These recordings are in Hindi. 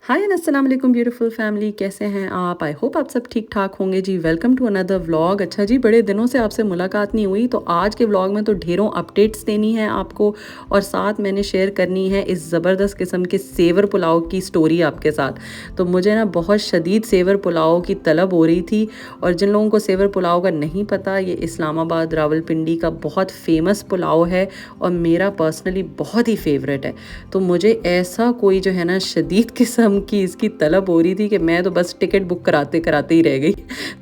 हाय एंड अस्सलाम वालेकुम ब्यूटीफुल फैमिली, कैसे हैं आप? आई होप आप सब ठीक ठाक होंगे जी। Welcome to another vlog. अच्छा जी, बड़े दिनों से आपसे मुलाकात नहीं हुई, तो आज के व्लॉग में तो ढेरों अपडेट्स देनी है आपको, और साथ मैंने शेयर करनी है इस ज़बरदस्त किस्म के सेवर पुलाव की स्टोरी आपके साथ। तो मुझे ना बहुत शदीद सेवर पुलाव की तलब हो रही थी, और जिन लोगों को सेवर पुलाव का नहीं पता, ये इस्लामाबाद रावलपिंडी का बहुत फेमस पुलाव है और मेरा पर्सनली बहुत ही फेवरेट है। तो मुझे ऐसा कोई जो है ना शदीद किस्म की इसकी तलब हो रही थी कि मैं तो बस टिकट बुक कराते कराते ही रह गई।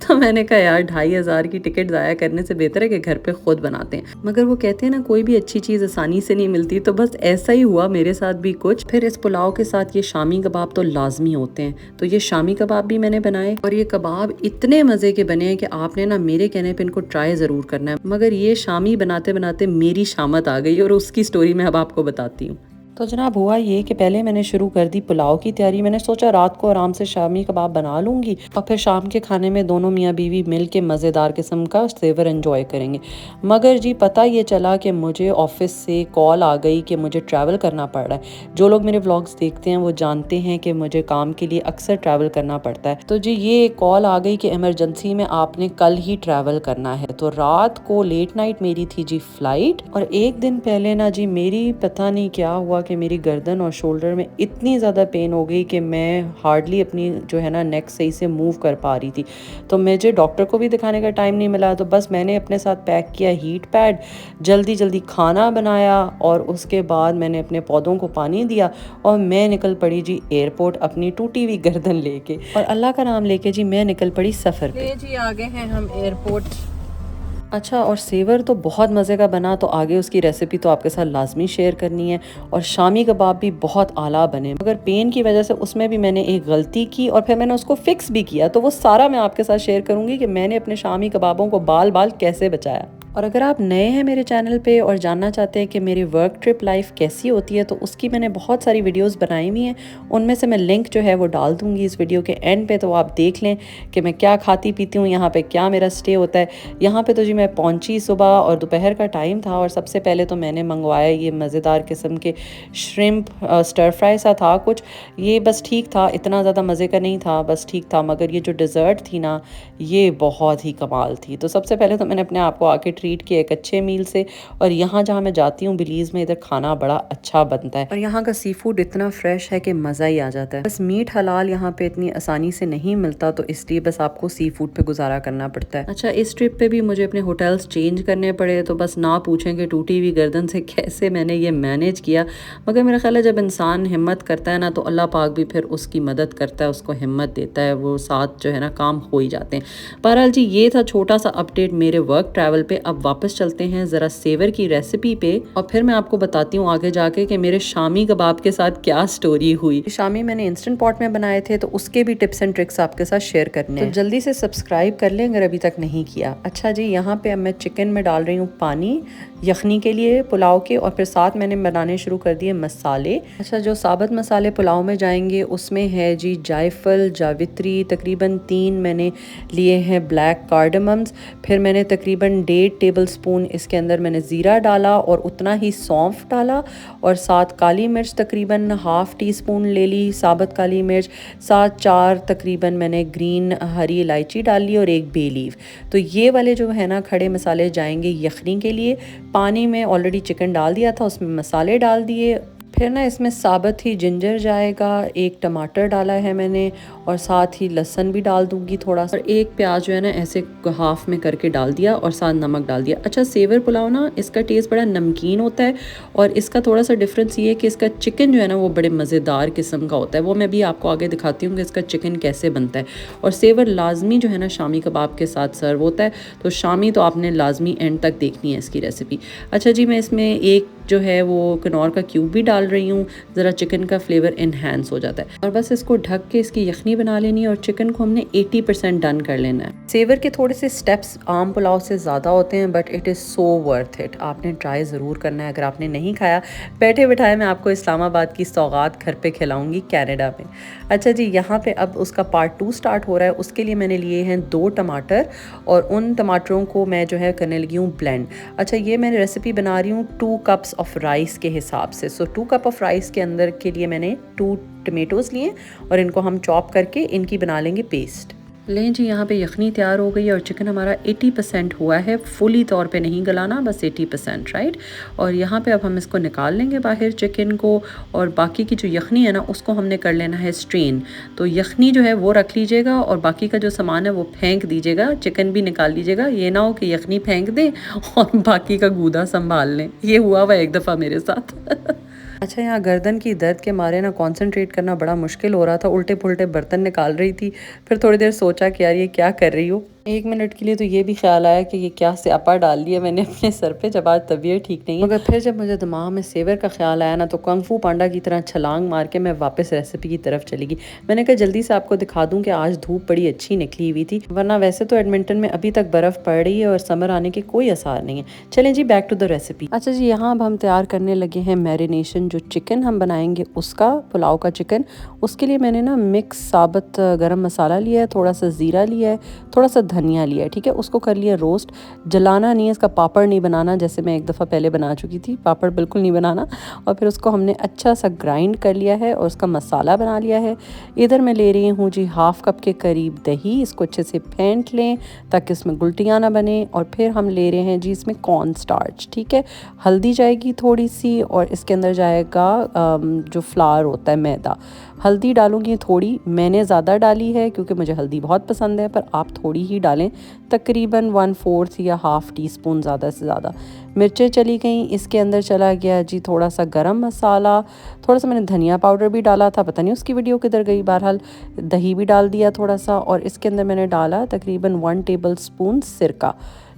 तो मैंने कहा यार 2,500 की टिकट ज़ाया करने से बेहतर है कि घर पे खुद बनाते हैं। मगर वो कहते हैं ना, कोई भी अच्छी चीज़ आसानी से नहीं मिलती, तो बस ऐसा ही हुआ मेरे साथ भी कुछ। फिर इस पुलाव के साथ ये शामी कबाब तो लाजमी होते हैं, तो ये शामी कबाब भी मैंने बनाए, और ये कबाब इतने मज़े के बने हैं कि आपने ना मेरे कहने पर इनको ट्राई ज़रूर करना है। मगर ये शामी बनाते बनाते मेरी शामत आ गई, और उसकी स्टोरी मैं अब आपको बताती हूँ। तो जनाब हुआ ये कि पहले मैंने शुरू कर दी पुलाव की तैयारी। मैंने सोचा रात को आराम से शामी कबाब बना लूँगी, और फिर शाम के खाने में दोनों मियाँ बीवी मिल के मज़ेदार किस्म का सेवर एंजॉय करेंगे। मगर जी पता ये चला कि मुझे ऑफिस से कॉल आ गई कि मुझे ट्रैवल करना पड़ रहा है। जो लोग मेरे व्लॉग्स देखते हैं वो जानते हैं कि मुझे काम के लिए अक्सर ट्रैवल करना पड़ता है। तो जी ये कॉल आ गई कि इमरजेंसी में आपने कल ही ट्रैवल करना है। तो रात को लेट नाइट मेरी थी जी फ्लाइट, और एक दिन पहले ना जी मेरी पता नहीं क्या हुआ कि मेरी गर्दन और शोल्डर में इतनी ज़्यादा पेन हो गई कि मैं हार्डली अपनी जो है ना नेक सही से मूव कर पा रही थी। तो मुझे डॉक्टर को भी दिखाने का टाइम नहीं मिला, तो बस मैंने अपने साथ पैक किया हीट पैड, जल्दी जल्दी खाना बनाया, और उसके बाद मैंने अपने पौधों को पानी दिया, और मैं निकल पड़ी जी एयरपोर्ट अपनी टूटी हुई गर्दन लेके, और अल्लाह का नाम लेके जी मैं निकल पड़ी सफ़र पे। जी आ गए हैं हम एयरपोर्ट। अच्छा, और सेवर तो बहुत मज़े का बना, तो आगे उसकी रेसिपी तो आपके साथ लाजमी शेयर करनी है। और शामी कबाब भी बहुत आला बने, मगर पेन की वजह से उसमें भी मैंने एक गलती की, और फिर मैंने उसको फिक्स भी किया। तो वो सारा मैं आपके साथ शेयर करूँगी कि मैंने अपने शामी कबाबों को बाल बाल कैसे बचाया। और अगर आप नए हैं मेरे चैनल पे और जानना चाहते हैं कि मेरी वर्क ट्रिप लाइफ कैसी होती है, तो उसकी मैंने बहुत सारी वीडियोस बनाई हुई हैं। उनमें से मैं लिंक जो है वो डाल दूँगी इस वीडियो के एंड पे, तो आप देख लें कि मैं क्या खाती पीती हूँ, यहाँ पे क्या मेरा स्टे होता है। यहाँ पे तो जी मैं पहुँची सुबह, और दोपहर का टाइम था, और सबसे पहले तो मैंने मंगवाया ये मज़ेदार किस्म के श्रिम्प स्टर फ्राई सा था कुछ। ये बस ठीक था, इतना ज़्यादा मज़े का नहीं था, बस ठीक था। मगर ये जो डिज़र्ट थी ना, ये बहुत ही कमाल थी। तो सबसे पहले तो मैंने अपने आप को आके ट्रीट किया एक अच्छे मील से। और यहाँ जहाँ मैं जाती हूँ बिलीज़ में, इधर खाना बड़ा अच्छा बनता है, और यहाँ का सी फूड इतना फ्रेश है कि मज़ा ही आ जाता है। बस मीट हलाल यहाँ पे इतनी आसानी से नहीं मिलता, तो इसलिए बस आपको सी फूड पे गुजारा करना पड़ता है। अच्छा, इस ट्रिप पे भी मुझे अपने होटल्स चेंज करने पड़े, तो बस ना पूछें कि टूटी हुई गर्दन से कैसे मैंने ये मैनेज किया। मगर मेरा ख्याल है जब इंसान हिम्मत करता है ना, तो अल्लाह पाक भी फिर उसकी मदद करता है, उसको हिम्मत देता है, वो साथ जो है ना काम हो ही जाते हैं। बहरहाल जी ये था छोटा सा अपडेट मेरे वर्क ट्रैवल पे। अब वापस चलते हैं ज़रा सेवर की रेसिपी पे, और फिर मैं आपको बताती हूँ आगे जाके कि मेरे शामी कबाब के साथ क्या स्टोरी हुई। शामी मैंने इंस्टेंट पॉट में बनाए थे, तो उसके भी टिप्स एंड ट्रिक्स आपके साथ शेयर करने हैं। तो जल्दी से सब्सक्राइब कर लें अगर अभी तक नहीं किया। अच्छा जी, यहाँ पे अब मैं चिकन में डाल रही हूँ पानी यखनी के लिए पुलाव के, और फिर साथ मैंने बनाने शुरू कर दिए मसाले। अच्छा, जो साबुत मसाले पुलाव में जाएंगे उसमें है जी जायफल, जावित्री, तकरीबन 3 मैंने लिए हैं ब्लैक कार्डमम्स। फिर मैंने तकरीबन 1.5 टेबल स्पून इसके अंदर मैंने ज़ीरा डाला, और उतना ही सौंफ डाला, और साथ काली मिर्च तकरीबन ½ टी स्पून ले ली साबुत काली मिर्च, साथ 4 तकरीबन मैंने ग्रीन हरी इलायची डाल ली, और एक बे लीफ। तो ये वाले जो है ना खड़े मसाले जाएंगे यखनी के लिए। पानी में ऑलरेडी चिकन डाल दिया था, उसमें मसाले डाल दिए। फिर ना इसमें साबुत ही जिंजर जाएगा, एक टमाटर डाला है मैंने, और साथ ही लहसुन भी डाल दूंगी थोड़ा सा, और एक प्याज जो है ना ऐसे हाफ में करके डाल दिया, और साथ नमक डाल दिया। अच्छा, सेवर पुलाव ना इसका टेस्ट बड़ा नमकीन होता है, और इसका थोड़ा सा डिफरेंस ये है कि इसका चिकन जो है ना वो बड़े मज़ेदार किस्म का होता है। वो मैं भी आपको आगे दिखाती हूँ कि इसका चिकन कैसे बनता है। और सेवर लाजमी जो है ना शामी कबाब के साथ सर्व होता है, तो शामी तो आपने लाजमी एंड तक देखनी है इसकी रेसिपी। अच्छा जी, मैं इसमें एक जो है वो कनौर का क्यूब भी डाल रही हूँ, ज़रा चिकन का फ्लेवर इन्हेंस हो जाता है। और बस इसको ढक के इसकी यखनी बना लेनी है, और चिकन को हमने 80% डन कर लेना है। सेवर के थोड़े से स्टेप्स आम पुलाव से ज़्यादा होते हैं, but it is so worth it. आपने ट्राई ज़रूर करना है अगर आपने नहीं खाया। बैठे बिठाए मैं आपको इस्लामाबाद की सौगात घर पे खिलाऊंगी कनाडा में। अच्छा जी, यहाँ पे अब उसका पार्ट 2 स्टार्ट हो रहा है। उसके लिए मैंने लिए हैं 2 टमाटर, और उन टमाटरों को मैं जो है करने लगी हूँ ब्लेंड। अच्छा, ये मैं रेसिपी बना रही हूँ 2 कप्स कप्स ऑफ राइस के हिसाब से। सो 2 कप ऑफ राइस के अंदर के लिए मैंने 2 टमेटोज़ लिए और इनको हम चॉप करके इनकी बना लेंगे पेस्ट। लें जी, यहाँ पे यखनी तैयार हो गई है और चिकन हमारा 80% हुआ है, फुली तौर पे नहीं गलाना, बस 80%, राइट। और यहाँ पे अब हम इसको निकाल लेंगे बाहर चिकन को, और बाकी की जो यखनी है ना उसको हमने कर लेना है स्ट्रेन। तो यखनी जो है वो रख लीजिएगा और बाकी का जो सामान है वो फेंक दीजिएगा, चिकन भी निकाल लीजिएगा। ये ना हो कि यखनी फेंक दें और बाकी का गूदा संभाल लें। ये हुआ हुआ एक दफ़ा मेरे साथ। अच्छा, यहाँ गर्दन की दर्द के मारे ना कंसंट्रेट करना बड़ा मुश्किल हो रहा था, उल्टे पुल्टे बर्तन निकाल रही थी। फिर थोड़ी देर सोचा कि यार ये क्या कर रही हूँ। 1 मिनट के लिए तो ये भी ख्याल आया कि ये क्या स्यापा डाल लिया मैंने अपने सर पे, जब आज तबीयत ठीक नहीं है। मगर फिर जब मुझे दिमाग में सेवर का ख्याल आया ना, तो कंग फू पांडा की तरह छलांग मार के मैं वापस रेसिपी की तरफ चली गई। मैंने कहा जल्दी से आपको दिखा दूँ कि आज धूप बड़ी अच्छी निकली हुई थी, वरना वैसे तो एडमिंटन में अभी तक बर्फ़ पड़ रही है और समर आने के कोई आसार नहीं है। चलें जी, बैक टू द रेसिपी। अच्छा जी, यहाँ अब हम तैयार करने लगे हैं मैरिनेशन। जो चिकन हम बनाएंगे उसका, पुलाव का चिकन, उसके लिए मैंने ना मिक्स साबुत गरम मसाला लिया है, थोड़ा सा ज़ीरा लिया है, थोड़ा सा धनिया लिया है, ठीक है। उसको कर लिया रोस्ट। जलाना नहीं है, इसका पापड़ नहीं बनाना, जैसे मैं एक दफ़ा पहले बना चुकी थी, पापड़ बिल्कुल नहीं बनाना। और फिर उसको हमने अच्छा सा ग्राइंड कर लिया है और उसका मसाला बना लिया है। इधर मैं ले रही हूँ जी 1/2 कप के करीब दही, इसको अच्छे से फेंट लें ताकि इसमें गुल्टियाँ ना बने। और फिर हम ले रहे हैं जी इसमें कॉर्न स्टार्च, ठीक है। हल्दी जाएगी थोड़ी सी और इसके अंदर जाएगा जो फ्लावर होता है, मैदा। हल्दी डालूंगी थोड़ी, मैंने ज़्यादा डाली है क्योंकि मुझे हल्दी बहुत पसंद है, पर आप थोड़ी ही डालें, तकरीबन 1/4 या 1/2 टीस्पून ज़्यादा से ज़्यादा। मिर्चें चली गई, इसके अंदर चला गया जी थोड़ा सा गरम मसाला, थोड़ा सा मैंने धनिया पाउडर भी डाला था, पता नहीं उसकी वीडियो किधर गई। बहरहाल दही भी डाल दिया थोड़ा सा, और इसके अंदर मैंने डाला तकरीबन 1 टेबलस्पून सिरका,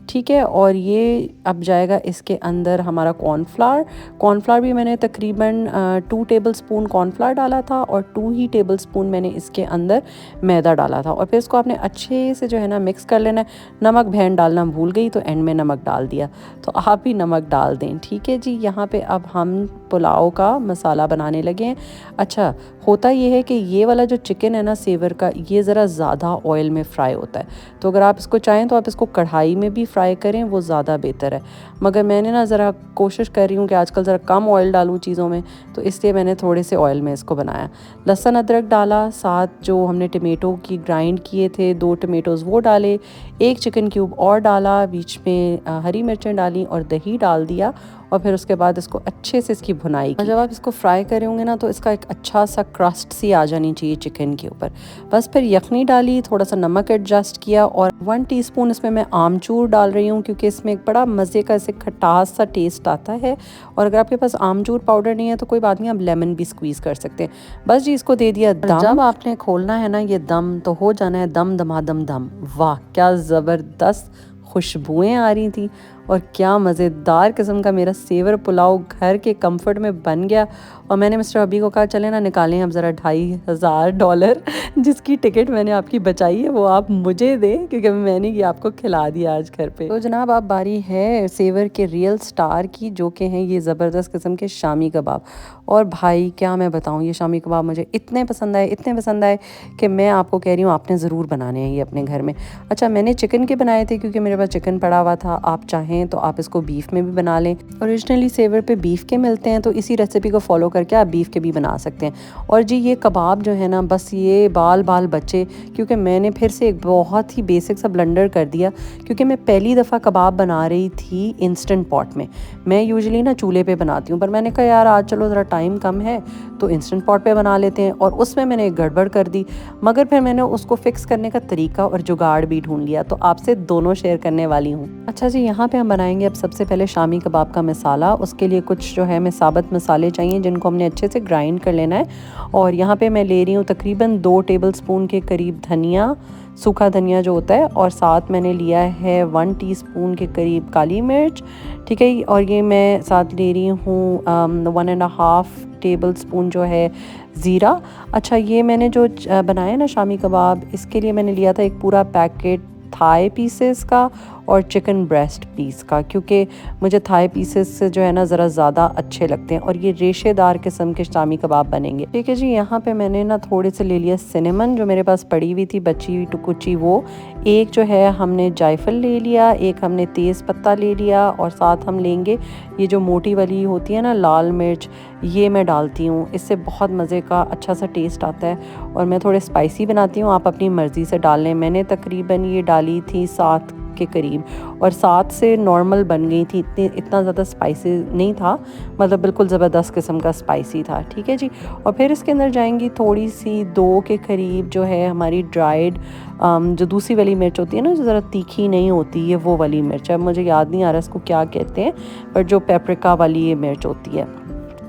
ठीक है। और ये अब जाएगा इसके अंदर हमारा कॉर्नफ्लावर भी मैंने तकरीबन 2 टेबलस्पून कॉर्नफ्लावर डाला था और 2 ही टेबलस्पून मैंने इसके अंदर मैदा डाला था। और फिर इसको आपने अच्छे से जो है ना मिक्स कर लेना है। नमक बहन डालना भूल गई तो एंड में नमक डाल दिया, तो आप भी नमक डाल दें, ठीक है जी। यहाँ पे अब हम पुलाव का मसाला बनाने लगे हैं। अच्छा, होता ये है कि ये वाला जो चिकन है ना सेवर का, ये ज़रा ज़्यादा ऑयल में फ्राई होता है, तो अगर आप इसको चाहें तो आप इसको कढ़ाई में भी फ्राई करें, वो ज़्यादा बेहतर है। मगर मैंने ना ज़रा कोशिश कर रही हूँ कि आजकल ज़रा कम ऑयल डालूँ चीज़ों में, तो इसलिए मैंने थोड़े से ऑयल में इसको बनाया। लहसुन अदरक डाला, साथ जो हमने टमेटो की ग्राइंड किए थे 2 टमेटोज़ वो डाले, 1 चिकन क्यूब और डाला, बीच में हरी मिर्चें डाली और दही डाल दिया। और फिर उसके बाद इसको अच्छे से इसकी भुनाई की। जब आप इसको फ्राई करेंगे ना तो इसका एक अच्छा सा क्रस्ट सी आ जानी चाहिए चिकन के ऊपर। बस फिर यखनी डाली, थोड़ा सा नमक एडजस्ट किया और 1 टीस्पून इसमें मैं आमचूर डाल रही हूँ क्योंकि इसमें एक बड़ा मज़े का ऐसे खटास सा टेस्ट आता है। और अगर आपके पास आमचूर पाउडर नहीं है तो कोई बात नहीं, आप लेमन भी स्क्वीज़ कर सकते हैं। बस जी, इसको दे दिया दम। जब आपने खोलना है ना ये दम, तो हो जाना है दम दमादम दम। वाह, क्या ज़बरदस्त खुशबुएँ आ रही थी और क्या मज़ेदार किस्म का मेरा सेवर पुलाव घर के कंफर्ट में बन गया। और मैंने मिस्टर अभी को कहा चले ना निकालें अब ज़रा $2,500 जिसकी टिकट मैंने आपकी बचाई है वो आप मुझे दें, क्योंकि मैंने ये आपको खिला दिया आज घर पे। तो जनाब आप बारी है सेवर के रियल स्टार की, जो कि हैं ये ज़बरदस्त किस्म के शामी कबाब। और भाई क्या मैं बताऊँ, ये शामी कबाब मुझे इतने पसंद आए कि मैं आपको कह रही हूँ आपने ज़रूर बनाने हैं ये अपने घर में। अच्छा, मैंने चिकन के बनाए थे क्योंकि मेरे पास चिकन पड़ा हुआ था, आप चाहें तो आप इसको बीफ में भी बना लें। ओरिजिनली सेवर पे बीफ के मिलते हैं, तो इसी रेसिपी को फॉलो करके आप बीफ के भी बना सकते हैं। और जी ये कबाब जो है ना, बस ये बाल बच्चे, क्योंकि मैंने फिर से एक बहुत ही बेसिक सा ब्लंडर कर दिया, क्योंकि मैं पहली दफ़ा कबाब बना रही थी इंस्टेंट पॉट में। मैं यूजुअली ना चूल्हे पे बनाती हूँ, पर मैंने कहा यार आज चलो ज़रा टाइम कम है तो इंस्टेंट पॉट पे बना लेते हैं, और उसमें मैंने एक गड़बड़ कर दी। मगर फिर मैंने उसको फिक्स करने का तरीका और जुगाड़ भी ढूंढ लिया, तो आपसे दोनों शेयर करने वाली हूँ। अच्छा जी, यहाँ पे हम बनाएंगे अब सबसे पहले शामी कबाब का मसाला। उसके लिए कुछ जो है हमें साबुत मसाले चाहिए जिनको हमने अच्छे से ग्राइंड कर लेना है। और यहाँ पे मैं ले रही हूँ तकरीबन 2 टेबलस्पून के करीब धनिया, सूखा धनिया जो होता है, और साथ मैंने लिया है 1 टीस्पून के करीब काली मिर्च, ठीक है। और ये मैं साथ ले रही हूँ 1.5 टेबलस्पून जो है ज़ीरा। अच्छा, ये मैंने जो बनाया ना शामी कबाब, इसके लिए मैंने लिया था एक पूरा पैकेट थाई पीसेस का और चिकन ब्रेस्ट पीस का, क्योंकि मुझे थाई पीसेस से जो है ना ज़रा ज़्यादा अच्छे लगते हैं और ये रेशेदार किस्म के शामी कबाब बनेंगे। ठीक है जी, यहाँ पे मैंने ना थोड़े से ले लिया सिनेमन जो मेरे पास पड़ी हुई थी बची हुई टुकुची, वो एक जो है हमने जायफल ले लिया, एक हमने तेज़ पत्ता ले लिया और साथ हम लेंगे ये जो मोटी वाली होती है ना लाल मिर्च, ये मैं डालती हूँ। इससे बहुत मज़े का अच्छा सा टेस्ट आता है और मैं थोड़े स्पाइसी बनाती हूँ, आप अपनी मर्ज़ी से डाल लें। मैंने तकरीबन ये डाली थी 7 के करीब और 7 से नॉर्मल बन गई थी, इतना ज़्यादा स्पाइसी नहीं था, मतलब बिल्कुल ज़बरदस्त किस्म का स्पाइसी था। ठीक है जी, और फिर इसके अंदर जाएंगी थोड़ी सी 2 के करीब जो है हमारी ड्राइड जो दूसरी वाली मिर्च होती है ना जो ज़रा तीखी नहीं होती है, वो वाली मिर्च है, मुझे याद नहीं आ रहा इसको क्या कहते हैं, पर जो पेपरिका वाली ये मिर्च होती है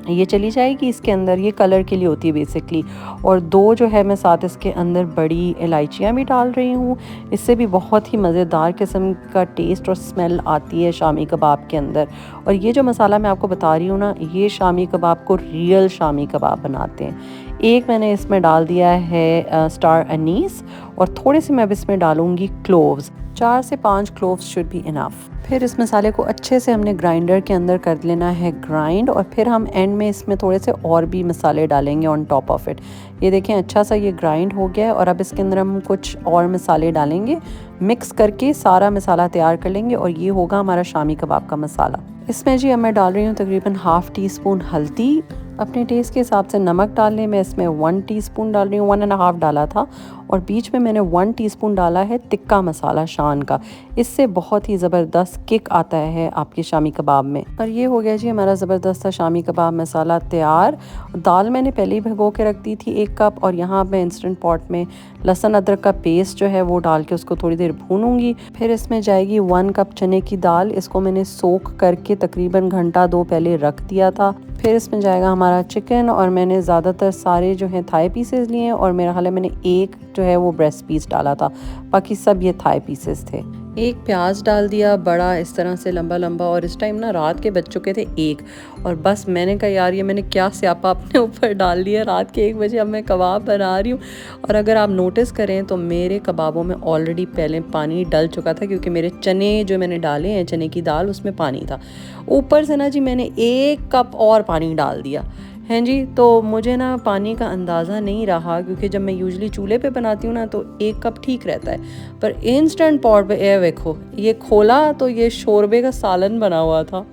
ये चली जाएगी इसके अंदर, ये कलर के लिए होती है बेसिकली। और 2 जो है मैं साथ इसके अंदर बड़ी इलायचियाँ भी डाल रही हूँ, इससे भी बहुत ही मज़ेदार किस्म का टेस्ट और स्मेल आती है शामी कबाब के अंदर। और ये जो मसाला मैं आपको बता रही हूँ ना, ये शामी कबाब को रियल शामी कबाब बनाते हैं। एक मैंने इसमें डाल दिया है स्टार अनीस और थोड़े से मैं अब इसमें डालूँगी क्लोव्स, 4 से 5 क्लोव्स शुड बी इनफ। फिर इस मसाले को अच्छे से हमने ग्राइंडर के अंदर कर लेना है ग्राइंड, और फिर हम एंड में इसमें थोड़े से और भी मसाले डालेंगे ऑन टॉप ऑफ इट। ये देखें अच्छा सा ये ग्राइंड हो गया है और अब इसके अंदर हम कुछ और मसाले डालेंगे, मिक्स करके सारा मसाला तैयार कर लेंगे और ये होगा हमारा शामी कबाब का मसाला। इसमें जी अब मैं डाल रही हूँ तकरीबन ½ टीस्पून हल्दी, अपने टेस्ट के हिसाब से नमक डाल लें। मैं इसमें 1 टीस्पून डाल रही हूँ, 1.5 डाला था, और बीच में मैंने 1 टीस्पून डाला है तिक्का मसाला शान का, इससे बहुत ही ज़बरदस्त किक आता है आपके शामी कबाब में। और ये हो गया जी हमारा ज़बरदस्त सा शामी कबाब मसाला तैयार। दाल मैंने पहले ही भिगो के रख दी थी 1 कप, और यहाँ मैं इंस्टेंट पॉट में लहसुन अदरक का पेस्ट जो है वो डाल के उसको थोड़ी देर भूनूंगी। फिर इसमें जाएगी 1 कप चने की दाल, इसको मैंने सोक करके तकरीबन घंटा 2 पहले रख दिया था। फिर इसमें जाएगा हमारा चिकन, और मैंने ज़्यादातर सारे जो हैं थाई पीसेस लिए हैं, और मेरा ख्याल है मैंने एक जो है वो ब्रेस्ट पीस डाला था, बाकी सब ये थाई पीसेस थे। एक प्याज डाल दिया बड़ा इस तरह से लंबा लंबा, और इस टाइम ना रात के बज चुके थे 1, और बस मैंने कहा यार ये मैंने क्या स्यापा अपने ऊपर डाल लिया, रात के 1 बजे अब मैं कबाब बना रही हूँ। और अगर आप नोटिस करें तो मेरे कबाबों में ऑलरेडी पहले पानी डल चुका था, क्योंकि मेरे चने जो मैंने डाले हैं चने की दाल उसमें पानी था। ऊपर से ना जी मैंने 1 कप और पानी डाल दिया हैं जी, तो मुझे ना पानी का अंदाज़ा नहीं रहा, क्योंकि जब मैं यूजुअली चूल्हे पे बनाती हूँ ना तो 1 कप ठीक रहता है, पर इंस्टेंट पॉट पे ये देखो ये खोला तो ये शोरबे का सालन बना हुआ था।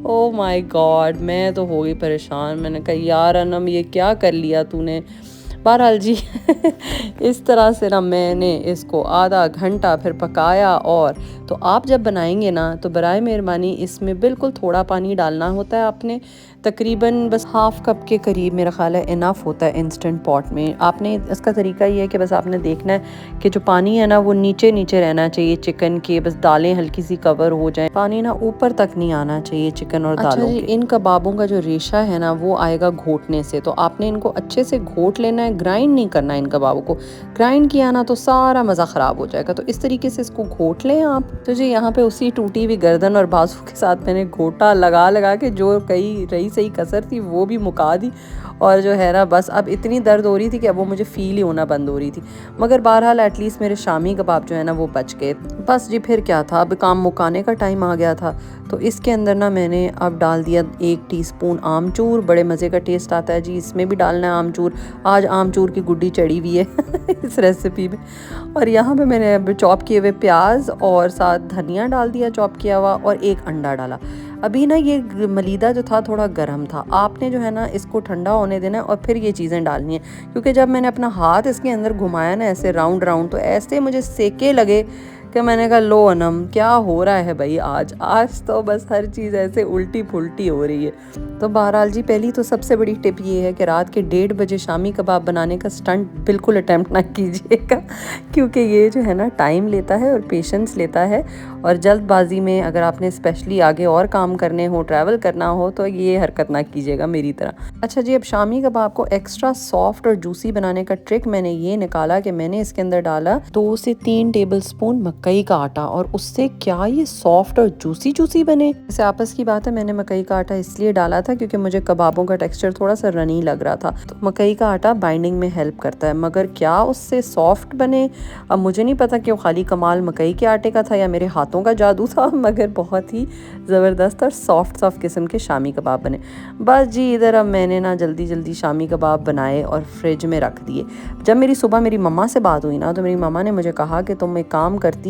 ओ माय गॉड, मैं तो हो गई परेशान, मैंने कहा यार अनम ये क्या कर लिया तूने। बहरहाल जी इस तरह से ना मैंने इसको आधा घंटा फिर पकाया। और तो आप जब बनाएंगे ना तो बराए मेहरबानी इसमें बिल्कुल थोड़ा पानी डालना होता है आपने, तकरीबन बस ½ कप के करीब मेरा ख्याल है इनफ होता है इंस्टेंट पॉट में। आपने इसका तरीका ये है कि बस आपने देखना है कि जो पानी है ना वो नीचे नीचे रहना चाहिए चिकन के, बस दालें हल्की सी कवर हो जाए, पानी ना ऊपर तक नहीं आना चाहिए चिकन और दालों के। इन कबाबों का जो रेशा है ना वो आएगा घोटने से, तो आपने इनको अच्छे से घोट लेना है, ग्राइंड नहीं करना है इन कबाबों को। ग्राइंड किया ना तो सारा मज़ा ख़राब हो जाएगा, तो इस तरीके से इसको घोट लें आप। तो जी यहाँ पे उसी टूटी हुई गर्दन और बाजू के साथ मैंने घोटा लगा लगा के जो कई रही सही कसर थी वो भी मुका दी, और जो है ना बस अब इतनी दर्द हो रही थी कि अब वो मुझे फील ही होना बंद हो रही थी। मगर बहरहाल एटलीस्ट मेरे शामी कबाब जो है ना वो बच गए। बस जी फिर क्या था, अब काम मुकाने का टाइम आ गया था, तो इसके अंदर ना मैंने अब डाल दिया 1 टीस्पून आमचूर। बड़े मज़े का टेस्ट आता है जी, इसमें भी डालना है आमचूर। आज आमचूर की गुड्डी चढ़ी हुई है इस रेसिपी में। और यहाँ पे मैंने अब चॉप किए हुए प्याज और साथ धनिया डाल दिया चॉप किया हुआ, और 1 अंडा डाला। अभी ना ये मलीदा जो था थोड़ा गर्म था, आपने जो है ना इसको ठंडा होने देना है और फिर ये चीज़ें डालनी है, क्योंकि जब मैंने अपना हाथ इसके अंदर घुमाया ना ऐसे राउंड राउंड, तो ऐसे मुझे सेके लगे कि मैंने कहा लो अनम क्या हो रहा है भाई, आज तो बस हर चीज़ ऐसे उल्टी फुल्टी हो रही है। तो बहरहाल जी पहली तो सबसे बड़ी टिप ये है कि रात के 1:30 बजे शामी कबाब बनाने का स्टंट बिल्कुल अटेम्प्ट ना कीजिएगा, क्योंकि ये जो है ना टाइम लेता है और पेशेंस लेता है, और जल्दबाजी में अगर आपने स्पेशली आगे और काम करने हो, ट्रैवल करना हो, तो ये हरकत ना कीजिएगा मेरी तरह। अच्छा जी, अब शामी कबाब को एक्स्ट्रा सॉफ्ट और जूसी बनाने का ट्रिक मैंने ये निकाला कि मैंने इसके अंदर डाला 2 से 3 टेबल स्पून मकई का आटा और उससे क्या ये सॉफ्ट और जूसी जूसी बने। वैसे आपस की बात है, मैंने मकई का आटा इसलिए डाला था क्योंकि मुझे कबाबों का टेक्सचर थोड़ा सा रनी लग रहा था। तो मकई का आटा बाइंडिंग में हेल्प करता है, मगर क्या उससे सॉफ्ट बने अब मुझे नहीं पता कि वो खाली कमाल मकई के आटे का था या मेरे हाथों का जादू था, मगर बहुत ही ज़बरदस्त और सॉफ्ट सॉफ्ट किस्म के शामी कबाब बने। बस जी इधर अब मैंने ना जल्दी जल्दी शामी कबाब बनाए और फ्रिज में रख दिए। जब मेरी सुबह मेरी मम्मा से बात हुई ना, तो मेरी मम्मा ने मुझे कहा कि तुम एक काम करती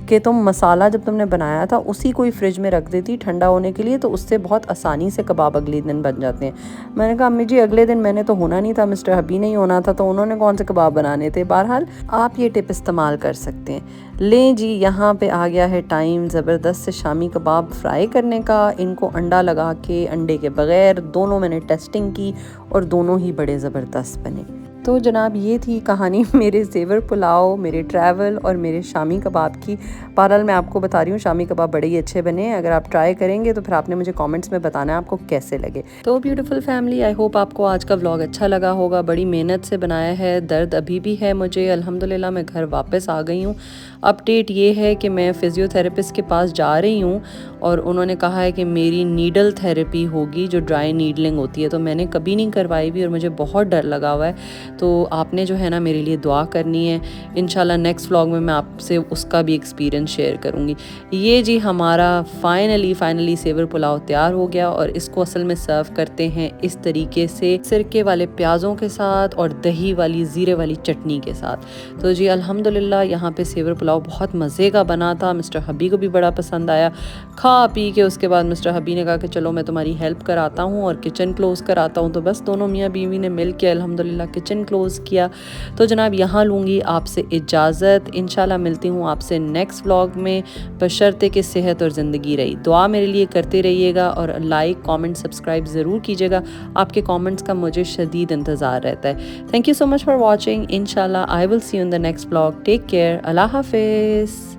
कि तुम मसाला जब तुमने बनाया था उसी को ही फ्रिज में रख देती ठंडा होने के लिए, तो उससे बहुत आसानी से कबाब अगले दिन बन जाते हैं। मैंने कहा अम्मी जी अगले दिन मैंने तो होना नहीं था, मिस्टर हबी नहीं होना था, तो उन्होंने कौन से कबाब बनाने थे। बहरहाल आप ये टिप इस्तेमाल कर सकते हैं। लें जी, यहाँ पे आ गया है टाइम ज़बरदस्त से शामी कबाब फ्राई करने का। इनको अंडा लगा के, अंडे के बग़ैर, दोनों मैंने टेस्टिंग की और दोनों ही बड़े ज़बरदस्त बने। तो जनाब ये थी कहानी मेरे ज़ेवर पुलाव, मेरे ट्रैवल और मेरे शामी कबाब की। बहरहाल मैं आपको बता रही हूँ शामी कबाब बड़े ही अच्छे बने हैं। अगर आप ट्राई करेंगे तो फिर आपने मुझे कमेंट्स में बताना है आपको कैसे लगे। तो ब्यूटीफुल फैमिली, आई होप आपको आज का व्लॉग अच्छा लगा होगा। बड़ी मेहनत से बनाया है, दर्द अभी भी है मुझे। अल्हम्दुलिल्लाह मैं घर वापस आ गई हूँ। अपडेट ये है कि मैं फ़िज़ियोथेरेपिस्ट के पास जा रही हूँ और उन्होंने कहा है कि मेरी नीडल थेरेपी होगी, जो ड्राई नीडलिंग होती है। तो मैंने कभी नहीं करवाई भी और मुझे बहुत डर लगा हुआ है। तो आपने जो है ना मेरे लिए दुआ करनी है। इंशाल्लाह नेक्स्ट व्लॉग में मैं आपसे उसका भी एक्सपीरियंस शेयर करूँगी। ये जी हमारा फाइनली सेवर पुलाव तैयार हो गया और इसको असल में सर्व करते हैं इस तरीके से, सिरके वाले प्याज़ों के साथ और दही वाली ज़ीरे वाली चटनी के साथ। तो जी अल्हम्दुलिल्लाह यहाँ पे सेवर पुलाव बहुत मज़े का बना था। मिस्टर हबी को भी बड़ा पसंद आया। खा पी के उसके बाद मिस्टर हबी ने कहा कि चलो मैं तुम्हारी हेल्प कराता हूँ और किचन क्लोज़ कराता हूँ। तो बस दोनों मियाँ बीवी ने मिल के अल्हम्दुलिल्लाह किचन क्लोज़ किया। तो जनाब यहाँ लूँगी आपसे इजाज़त। इंशाल्लाह मिलती हूँ आपसे नेक्स्ट व्लॉग में, बशर्ते कि सेहत और ज़िंदगी रही। दुआ मेरे लिए करते रहिएगा और लाइक कमेंट सब्सक्राइब ज़रूर कीजिएगा। आपके कमेंट्स का मुझे शदीद इंतज़ार रहता है। Thank you so much for watching. इंशाल्लाह I will see you in the next vlog. Take care. अल्लाह हाफिज़।